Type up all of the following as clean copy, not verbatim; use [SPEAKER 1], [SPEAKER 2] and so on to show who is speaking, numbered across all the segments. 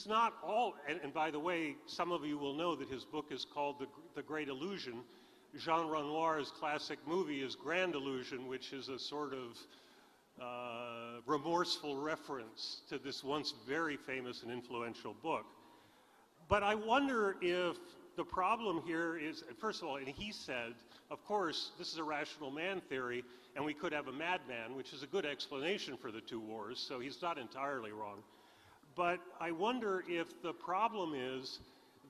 [SPEAKER 1] it's not all, and by the way, some of you will know that his book is called The Great Illusion. Jean Renoir's classic movie is Grand Illusion, which is a sort of remorseful reference to this once very famous and influential book. But I wonder if the problem here is, first of all, and he said, of course, this is a rational man theory, and we could have a madman, which is a good explanation for the two wars, so he's not entirely wrong. But I wonder if the problem is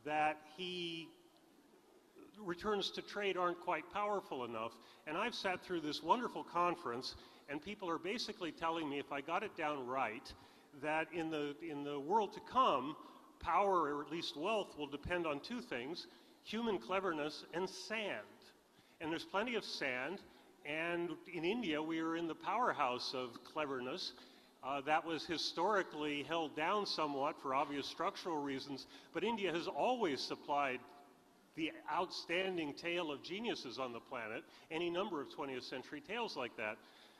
[SPEAKER 1] that returns to trade aren't quite powerful enough. And I've sat through this wonderful conference, and people are basically telling me, if I got it down right, that in the world to come, power, or at least wealth, will depend on two things: human cleverness and sand. And there's plenty of sand, and in India we are in the powerhouse of cleverness. That was historically held down somewhat for obvious structural reasons, but India has always supplied the outstanding tale of geniuses on the planet, any number of 20th century tales like that.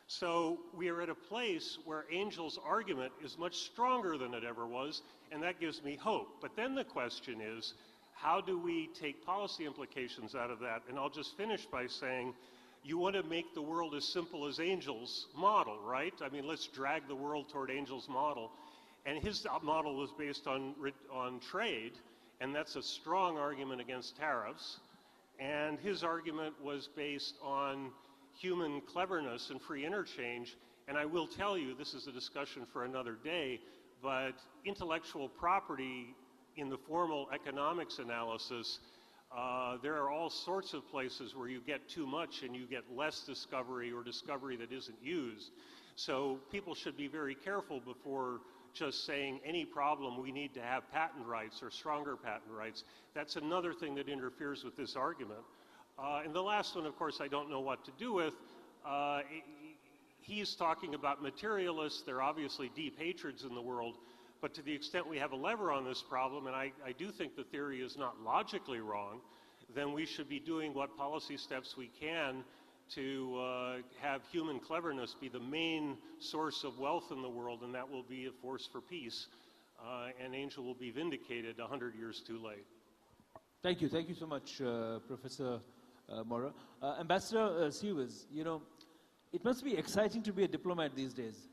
[SPEAKER 1] So we are at a place where Angel's argument is much stronger than it ever was, and that gives me hope. But then the question is, how do we take policy implications out of that? And I'll just finish by saying, you want to make the world as simple as Angel's model, right? I mean, let's drag the world toward Angel's model. And his model was based on trade, and that's a strong argument against tariffs. And his argument was based on human cleverness and free interchange. And I will tell you, this is a discussion for another day, but intellectual property in the formal economics analysis, there are all sorts of places where you get too much and you get less discovery, or discovery that isn't used. So people should be very careful before just saying any problem we need to have patent rights or stronger patent rights. That's another thing that interferes with this argument. And the last one, of course, I don't know what to do with. He's talking about materialists. There are obviously deep hatreds in the world. But to the extent we have a lever on this problem, and I do think the theory is not logically wrong, then we should be doing what policy steps we can to have human cleverness be the main source of wealth in the world, and that will be a force for peace. And Angel will be vindicated 100 years too late.
[SPEAKER 2] Thank you. Thank you so much, Professor Mora. Ambassador Sewers, you know, it must be exciting to be a diplomat these days.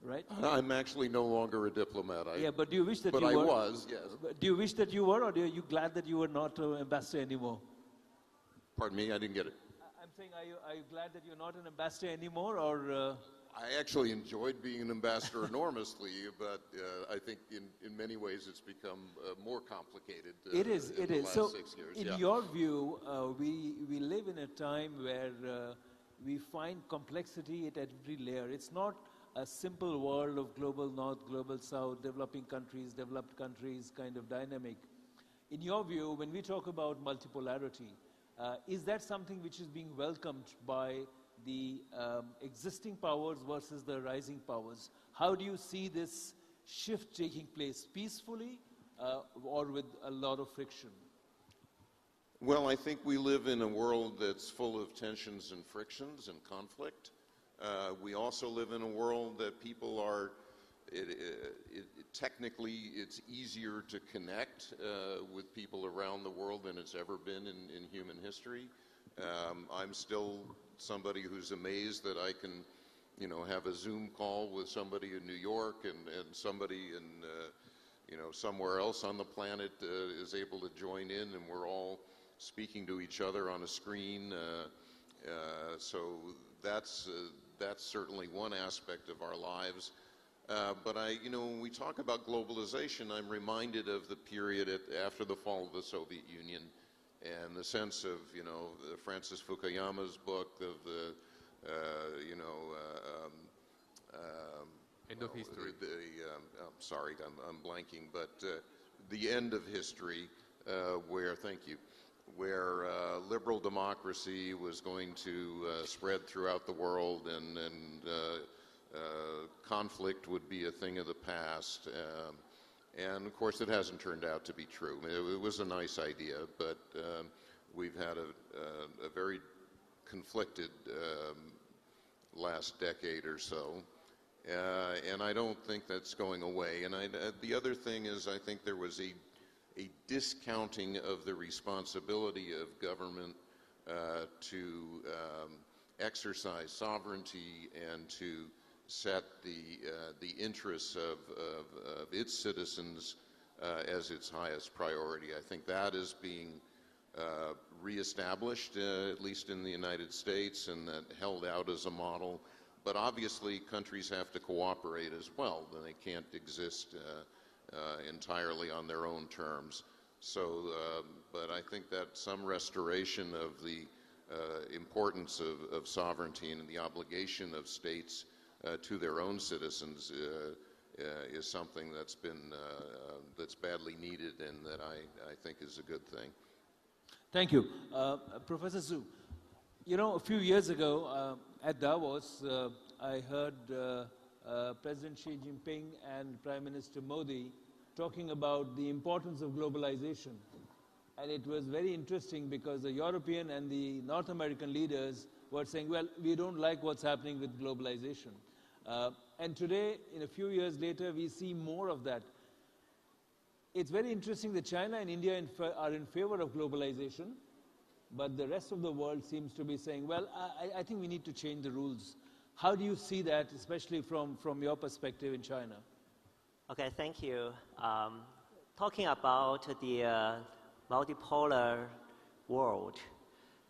[SPEAKER 2] Right?
[SPEAKER 3] I'm actually no longer a diplomat.
[SPEAKER 2] Yeah, but do you wish that
[SPEAKER 3] you
[SPEAKER 2] were?
[SPEAKER 3] But I was, yes.
[SPEAKER 2] Do you wish that you were, or are you glad that you were not an ambassador anymore?
[SPEAKER 3] Pardon me, I didn't get it.
[SPEAKER 2] I'm saying, are you glad that you're not an ambassador anymore, or?
[SPEAKER 3] I actually enjoyed being an ambassador enormously, but I think in many ways it's become more complicated.
[SPEAKER 2] It is. So,
[SPEAKER 3] 6 years.
[SPEAKER 2] In your view, we live in a time where we find complexity at every layer. It's not a simple world of global north, global south, developing countries, developed countries kind of dynamic. In your view, when we talk about multipolarity, is that something which is being welcomed by the existing powers versus the rising powers? How do you see this shift taking place, peacefully or with a lot of friction?
[SPEAKER 3] Well, I think we live in a world that's full of tensions and frictions and conflict. We also live in a world that people are, technically it's easier to connect with people around the world than it's ever been in human history. I'm still somebody who's amazed that I can, you know, have a Zoom call with somebody in New York and somebody in, you know, somewhere else on the planet is able to join in, and we're all speaking to each other on a screen. So that's certainly one aspect of our lives. But you know, when we talk about globalization, I'm reminded of the period after the fall of the Soviet Union, and the sense of, you know, Francis Fukuyama's book of the, you know,
[SPEAKER 4] end of history.
[SPEAKER 3] I'm sorry, I'm blanking, but the end of history, where, thank you, where liberal democracy was going to spread throughout the world, and conflict would be a thing of the past. And of course, it hasn't turned out to be true. It was a nice idea, but we've had a very conflicted last decade or so. And I don't think that's going away. And the other thing is I think there was a discounting of the responsibility of government to exercise sovereignty and to set the interests of its citizens as its highest priority. I think that is being reestablished, at least in the United States, and that held out as a model. But obviously, countries have to cooperate as well. They can't exist entirely on their own terms. So, but I think that some restoration of the importance of sovereignty and the obligation of states to their own citizens is something that's badly needed, and that I think is a good thing.
[SPEAKER 2] Thank you. Professor Zhu, you know, a few years ago at Davos, I heard President Xi Jinping and Prime Minister Modi talking about the importance of globalization. And it was very interesting because the European and the North American leaders were saying, well, we don't like what's happening with globalization. And today, in a few years later, we see more of that. It's very interesting that China and India are in favor of globalization, but the rest of the world seems to be saying, well, I think we need to change the rules. How do you see that, especially from your perspective in China?
[SPEAKER 4] Okay, thank you. Talking about the multipolar world,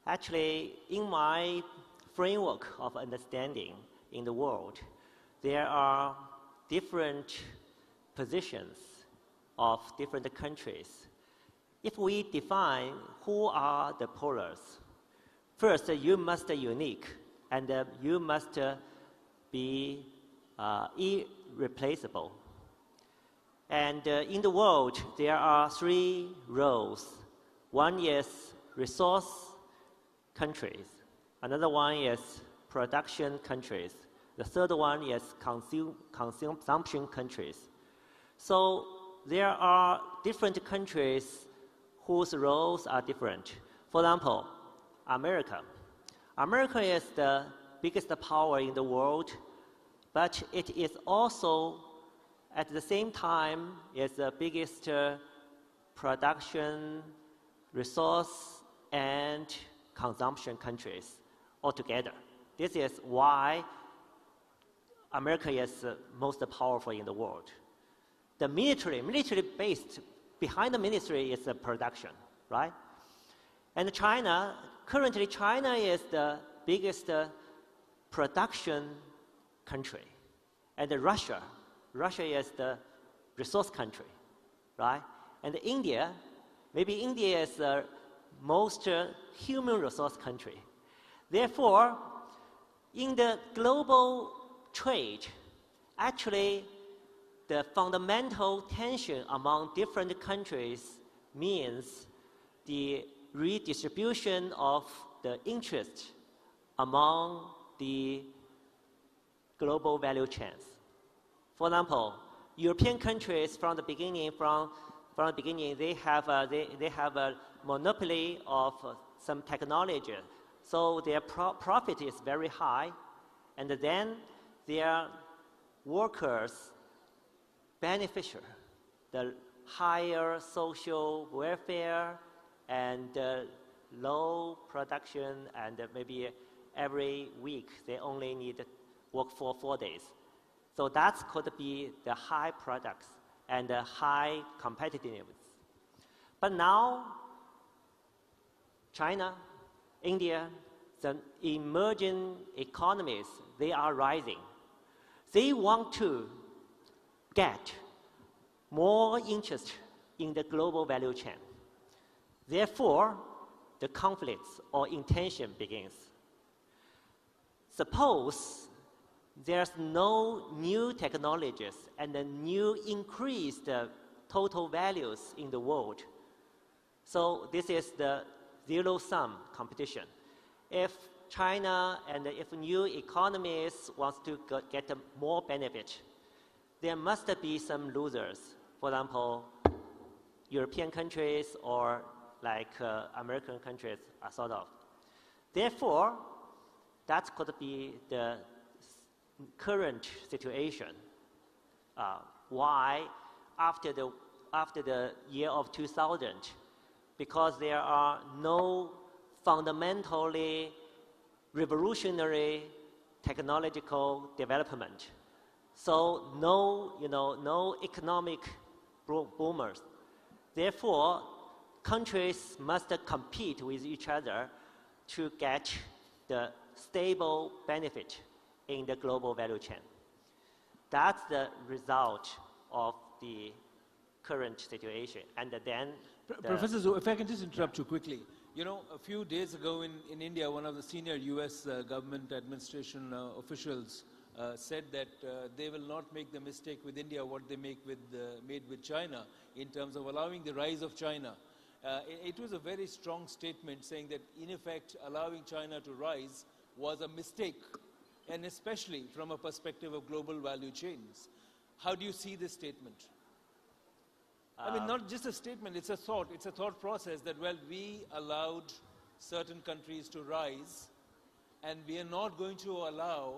[SPEAKER 4] actually, in my framework of understanding in the world, there are different positions of different countries. If we define who are the polars, first you must be unique, and you must be irreplaceable. And in the world, there are three roles. One is resource countries. Another one is production countries. The third one is consumption countries. So there are different countries whose roles are different. For example, America. America is the biggest power in the world, but it is also, at the same time, is the biggest production, resource, and consumption countries altogether. This is why America is most powerful in the world. The military based, behind the military is the production, right? And China, currently China is the biggest production country. And Russia is the resource country, right? And India, maybe India is the most human resource country. Therefore, in the global trade, actually, the fundamental tension among different countries means the redistribution of the interest among the global value chains. For example, European countries from the beginning, they have a monopoly of some technology, so their profit is very high, and then their workers beneficial, the higher social welfare and low production, and maybe every week they only need to work for 4 days. So that could be the high products and the high competitiveness. But now, China, India, the emerging economies, they are rising. They want to get more interest in the global value chain. Therefore, the conflicts or intention begins. Suppose there's no new technologies and the new increased total values in the world. So this is the zero-sum competition. If China and if new economies want to get more benefit, there must be some losers. For example, European countries or like American countries are sort of. Therefore, that could be the current situation, why after the year of 2000, because there are no fundamentally revolutionary technological development. So no economic boomers. Therefore, countries must compete with each other to get the stable benefit in the global value chain. That's the result of the current situation. And then
[SPEAKER 2] Professor Zhou, if I can just interrupt you quickly. You know, a few days ago in India, one of the senior US government administration officials said that they will not make the mistake with India what they made with China in terms of allowing the rise of China. It was a very strong statement saying that in effect allowing China to rise was a mistake, and especially from a perspective of global value chains. How do you see this statement? I mean, not just a statement, it's a thought process that, well, we allowed certain countries to rise and we are not going to allow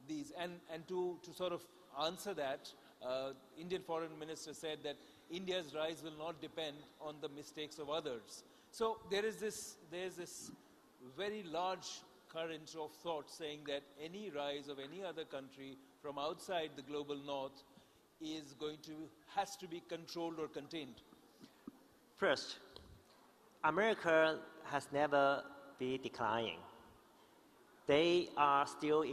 [SPEAKER 2] these. And to sort of answer that, Indian Foreign Minister said that India's rise will not depend on the mistakes of others. So there's this very large current of thought saying that any rise of any other country from outside the global north has to be controlled or contained.
[SPEAKER 4] First, America has never been declining. They are still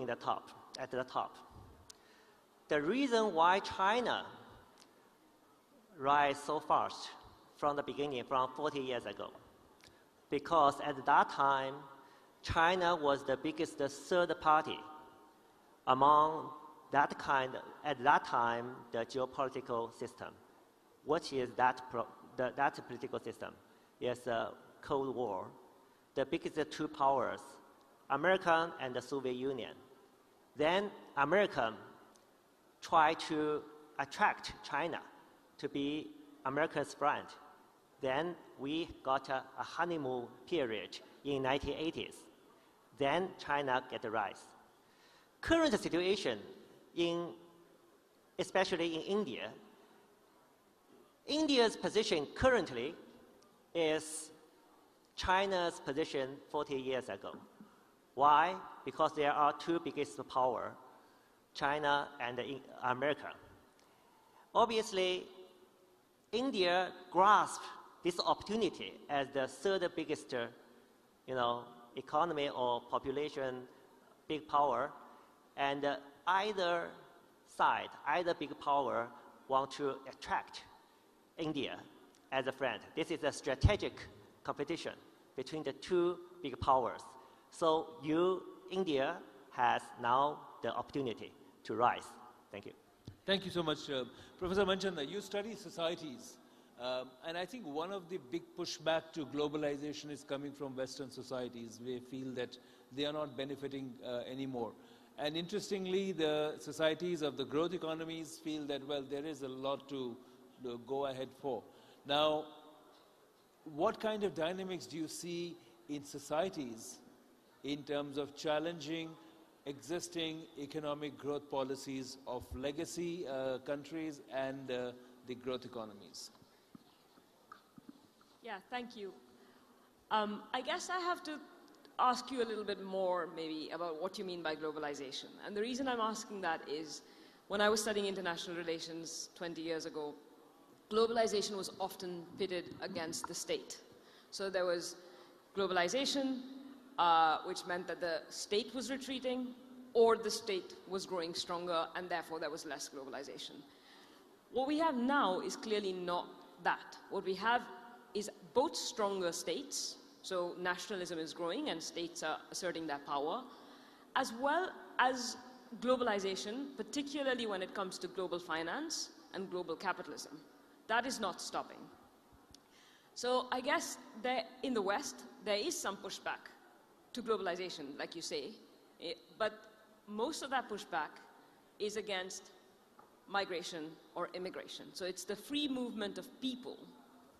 [SPEAKER 4] at the top. The reason why China rise so fast from the beginning, from 40 years ago, because at that time, China was the biggest third party among at that time, the geopolitical system. What is that political system? Yes, the Cold War. The biggest two powers, America and the Soviet Union. Then America tried to attract China to be America's friend. Then we got a honeymoon period in 1980s. Then China get a rise. Current situation especially in India, India's position currently is China's position 40 years ago. Why? Because there are two biggest powers, China and America. Obviously, India grasped this opportunity as the third biggest, economy or population, big power, and either big power want to attract India as a friend. This is a strategic competition between the two big powers. So India has now the opportunity to rise. Thank you.
[SPEAKER 2] Thank you so much. Professor Manchanda, you study societies. And I think one of the big pushback to globalization is coming from Western societies. They feel that they are not benefiting anymore. And interestingly, the societies of the growth economies feel that, well, there is a lot to go ahead for. Now, what kind of dynamics do you see in societies in terms of challenging existing economic growth policies of legacy countries and the growth economies?
[SPEAKER 5] Yeah, thank you. I guess I have to ask you a little bit more maybe about what you mean by globalization. And the reason I'm asking that is when I was studying international relations 20 years ago, globalization was often pitted against the state. So there was globalization, which meant that the state was retreating or the state was growing stronger and therefore there was less globalization. What we have now is clearly not that. What we have is both stronger states, so nationalism is growing and states are asserting their power, as well as globalization, particularly when it comes to global finance and global capitalism. That is not stopping. So I guess in the West, there is some pushback to globalization, like you say, but most of that pushback is against migration or immigration. So it's the free movement of people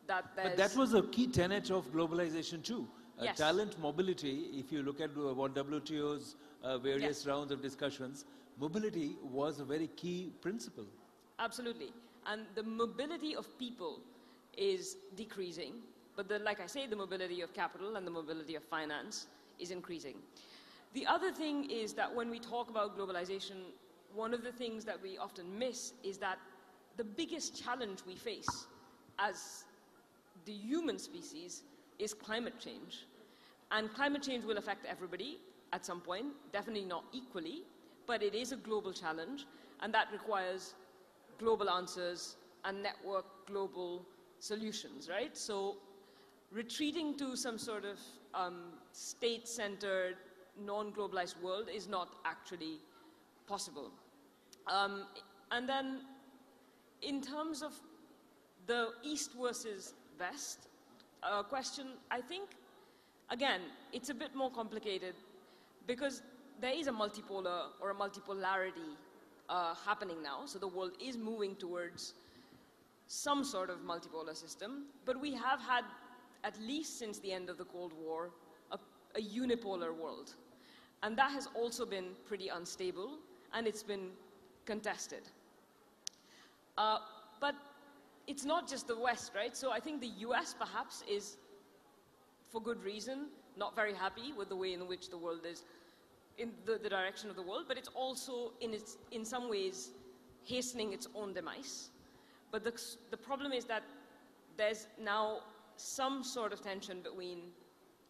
[SPEAKER 5] that there's...
[SPEAKER 2] But that was a key tenet of globalization too.
[SPEAKER 5] Yes.
[SPEAKER 2] Talent mobility, if you look at what WTO's various rounds of discussions, mobility was a very key principle.
[SPEAKER 5] Absolutely. And the mobility of people is decreasing, but like I say, the mobility of capital and the mobility of finance is increasing. The other thing is that when we talk about globalization, one of the things that we often miss is that the biggest challenge we face as the human species is climate change. And climate change will affect everybody at some point, definitely not equally, but it is a global challenge, and that requires global answers and network global solutions, right? So retreating to some sort of state-centered, non-globalized world is not actually possible. And then in terms of the East versus West question, I think, again, it's a bit more complicated because there is a multipolar or a multipolarity happening now. So the world is moving towards some sort of multipolar system, but we have had, at least since the end of the Cold War, a unipolar world. And that has also been pretty unstable, and it's been contested. But it's not just the West, right? So I think the US perhaps is, for good reason, not very happy with the way in which the world is, in the direction of the world, but it's also, in some ways, hastening its own demise. But the problem is that there's now some sort of tension between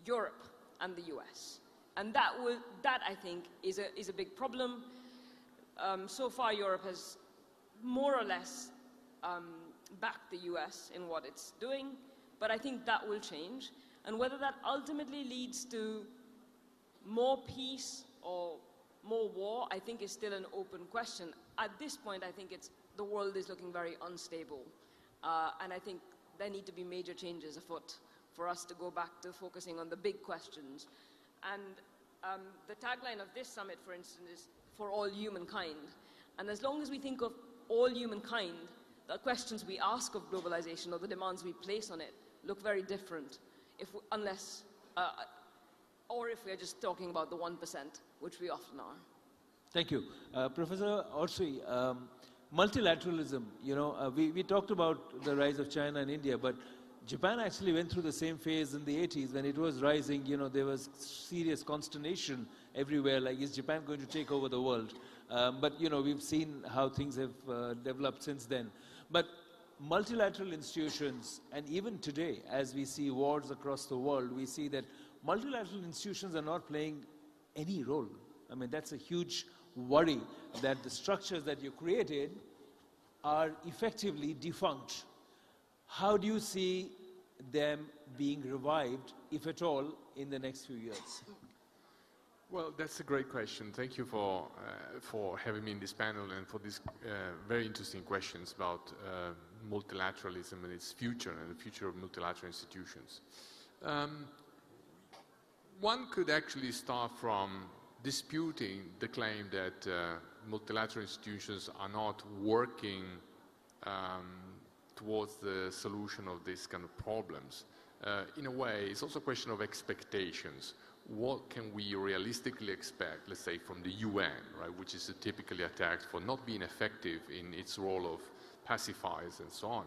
[SPEAKER 5] Europe and the US. And that, I think, is a big problem. So far, Europe has more or less backed the US in what it's doing, but I think that will change. And whether that ultimately leads to more peace or more war, I think is still an open question. At this point, I think the world is looking very unstable. And I think there need to be major changes afoot for us to go back to focusing on the big questions. And the tagline of this summit, for instance, is for all humankind. And as long as we think of all humankind, the questions we ask of globalization or the demands we place on it look very different, if we're just talking about the 1%, which we often are.
[SPEAKER 2] Thank you. Professor Orsui, multilateralism, we talked about the rise of China and India, but Japan actually went through the same phase in the 80s when it was rising. There was serious consternation everywhere, like, is Japan going to take over the world? But, we've seen how things have developed since then. But multilateral institutions, and even today, as we see wars across the world, we see that multilateral institutions are not playing any role. I mean, that's a huge worry, that the structures that you created are effectively defunct. How do you see them being revived, if at all, in the next few years?
[SPEAKER 6] Well, that's a great question. Thank you for having me in this panel and for these very interesting questions about multilateralism and its future and the future of multilateral institutions. One could actually start from disputing the claim that multilateral institutions are not working towards the solution of these kind of problems. In a way, it's also a question of expectations. What can we realistically expect, let's say, from the UN, right, which is typically attacked for not being effective in its role of pacifiers and so on.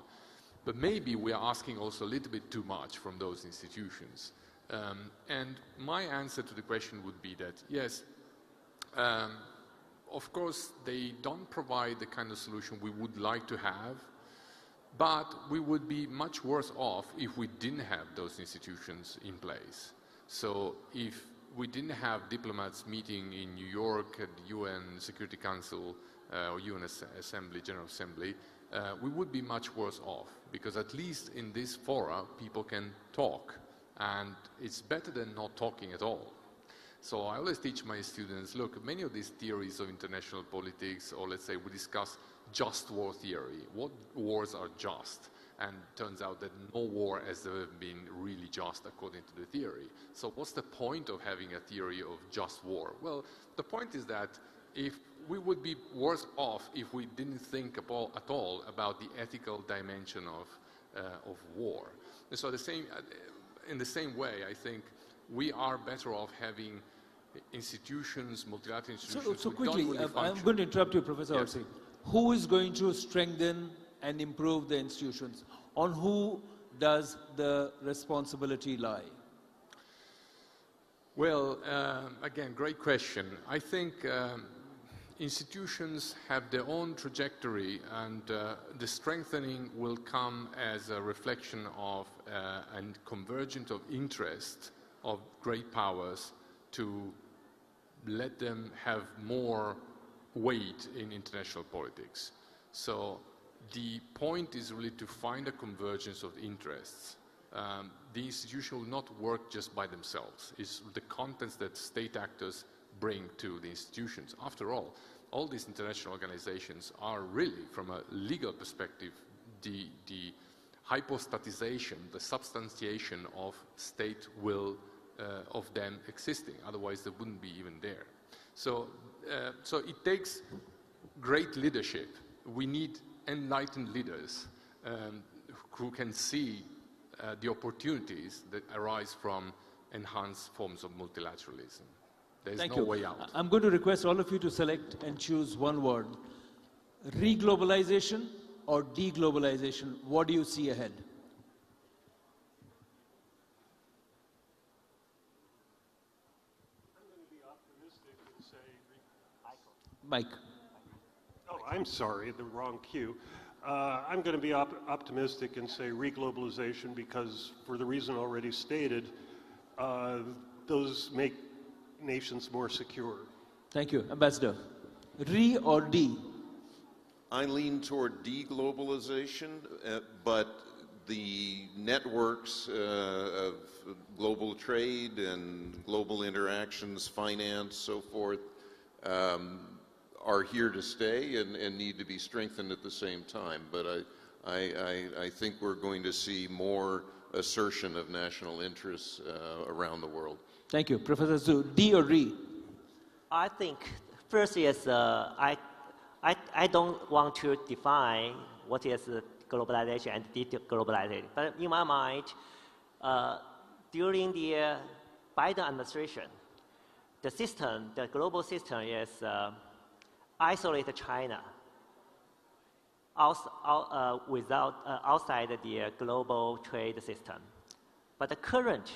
[SPEAKER 6] But maybe we are asking also a little bit too much from those institutions. And my answer to the question would be that, yes, of course, they don't provide the kind of solution we would like to have, but we would be much worse off if we didn't have those institutions in place. So if we didn't have diplomats meeting in New York at the UN Security Council or UN Assembly, General Assembly, we would be much worse off, because at least in this fora, people can talk, and it's better than not talking at all. So I always teach my students, look, many of these theories of international politics, or let's say we discuss just war theory, what wars are just? And turns out that no war has ever been really just according to the theory. So what's the point of having a theory of just war? Well, the point is that if we would be worse off if we didn't think at all about the ethical dimension of war. And so in the same way, I think we are better off having institutions, multilateral institutions.
[SPEAKER 2] So
[SPEAKER 6] who don't
[SPEAKER 2] quickly,
[SPEAKER 6] really
[SPEAKER 2] I'm
[SPEAKER 6] function.
[SPEAKER 2] going to interrupt you, Professor
[SPEAKER 6] Yes.
[SPEAKER 2] Orsi. Who is going to strengthen and improve the institutions? On who does the responsibility lie?
[SPEAKER 6] Well, again, great question. I think institutions have their own trajectory, and the strengthening will come as a reflection of and convergence of interest of great powers to let them have more weight in international politics. So the point is really to find a convergence of interests. The institution will not work just by themselves. It's the contents that state actors bring to the institutions. After all these international organizations are really, from a legal perspective, the hypostatization, the substantiation of state will of them existing. Otherwise, they wouldn't be even there. So it takes great leadership. We need enlightened leaders who can see the opportunities that arise from enhanced forms of multilateralism. There's no way out.
[SPEAKER 2] I'm going to request all of you to select and choose one word. Reglobalization or deglobalization? What do you see ahead?
[SPEAKER 1] I'm going to be optimistic and say...
[SPEAKER 2] Mike.
[SPEAKER 1] Oh, I'm sorry, the wrong cue. I'm going to be optimistic and say reglobalization because, for the reason already stated, those make nations more secure.
[SPEAKER 2] Thank you. Ambassador. Re or D?
[SPEAKER 3] I lean toward deglobalization, but the networks of global trade and global interactions, finance, so forth, are here to stay and need to be strengthened at the same time. But I think we're going to see more assertion of national interests around the world.
[SPEAKER 2] Thank you. Professor Zhu, D or Re?
[SPEAKER 4] I think first is I don't want to define what is globalization and deglobalization. But in my mind, during the Biden administration, the system, the global system is isolate China outside the global trade system. But the current,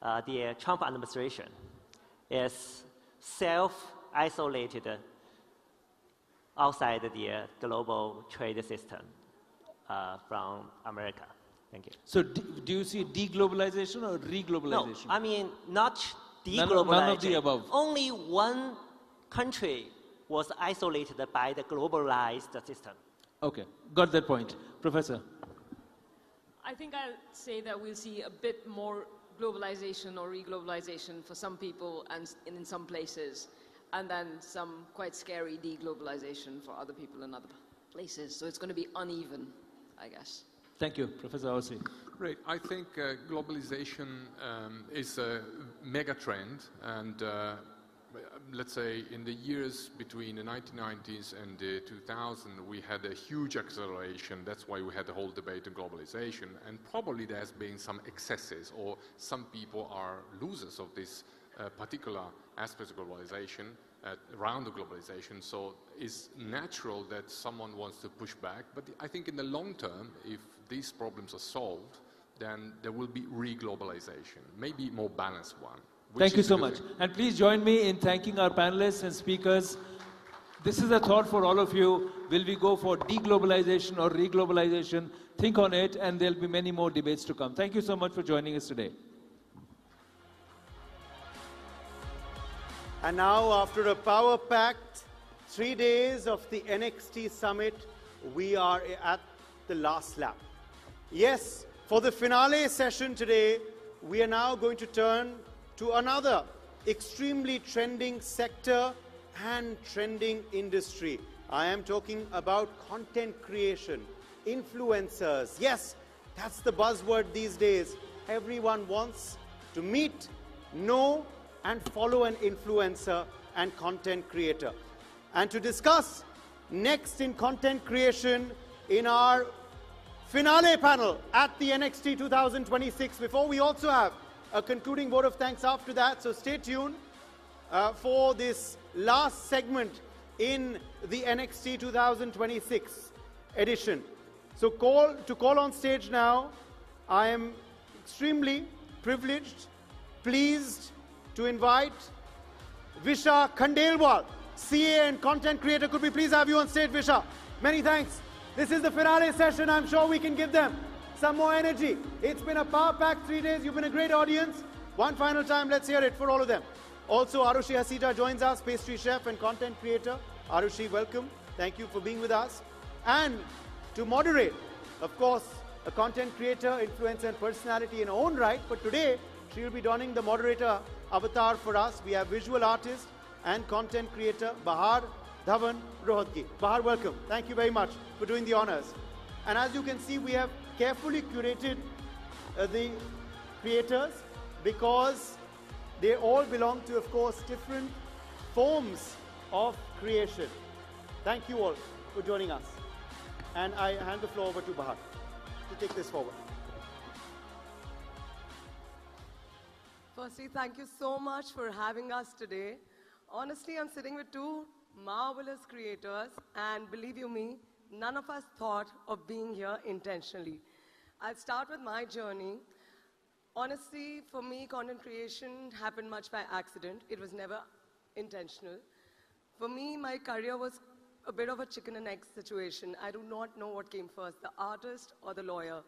[SPEAKER 4] the Trump administration is self-isolated outside the global trade system from America. Thank you.
[SPEAKER 2] So do you see deglobalization or reglobalization?
[SPEAKER 4] No, I mean not deglobalization.
[SPEAKER 2] None of the above.
[SPEAKER 4] Only one country was isolated by the globalized system.
[SPEAKER 2] Okay, got that point. Professor?
[SPEAKER 5] I think I'll say that we'll see a bit more globalization or reglobalization for some people and in some places, and then some quite scary deglobalization for other people in other places. So it's going to be uneven, I guess.
[SPEAKER 2] Thank you, Professor Orsi.
[SPEAKER 6] Great. I think globalization is a mega trend, and let's say in the years between the 1990s and the 2000s, we had a huge acceleration. That's why we had the whole debate on globalization. And probably there's been some excesses, or some people are losers of this particular aspect of globalization, around the globalization. So it's natural that someone wants to push back. But I think in the long term, if these problems are solved, then there will be re-globalization, maybe a more balanced one.
[SPEAKER 2] Thank you so much. And please join me in thanking our panelists and speakers. This is a thought for all of you. Will we go for deglobalization or reglobalization? Think on it, and there'll be many more debates to come. Thank you so much for joining us today.
[SPEAKER 7] And now, after a power-packed 3 days of the NXT summit, we are at the last lap. Yes, for the finale session today, we are now going to turn to another extremely trending sector and trending industry. I am talking about content creation, influencers. Yes, that's the buzzword these days. Everyone wants to meet, know, and follow an influencer and content creator. And to discuss next in content creation in our finale panel at the NXT 2026, before we also have a concluding vote of thanks after that, so stay tuned. for this last segment in the NXT 2026 edition. So to call on stage now, I am extremely privileged, pleased to invite Visha Khandelwal, CA and content creator. Could we please have you on stage, Visha? Many thanks. This is the finale session. I'm sure we can give them some more energy. It's been a power-packed 3 days. You've been a great audience. One final time, let's hear it for all of them. Also, Arushi Hasita joins us, pastry chef and content creator. Arushi, welcome. Thank you for being with us. And to moderate, of course, a content creator, influencer, and personality in her own right. But today, she will be donning the moderator avatar for us. We have visual artist and content creator Bahar Dhawan Rohatgi. Bahar, welcome. Thank you very much for doing the honors. And as you can see, we have carefully curated the creators because they all belong to, of course, different forms of creation. Thank you all for joining us. And I hand the floor over to Bahar to take this forward.
[SPEAKER 8] Firstly, thank you so much for having us today. Honestly, I'm sitting with two marvelous creators, and believe you me, none of us thought of being here intentionally. I'll start with my journey. Honestly, for me, content creation happened much by accident. It was never intentional. For me, my career was a bit of a chicken and egg situation. I do not know what came first, the artist or the lawyer.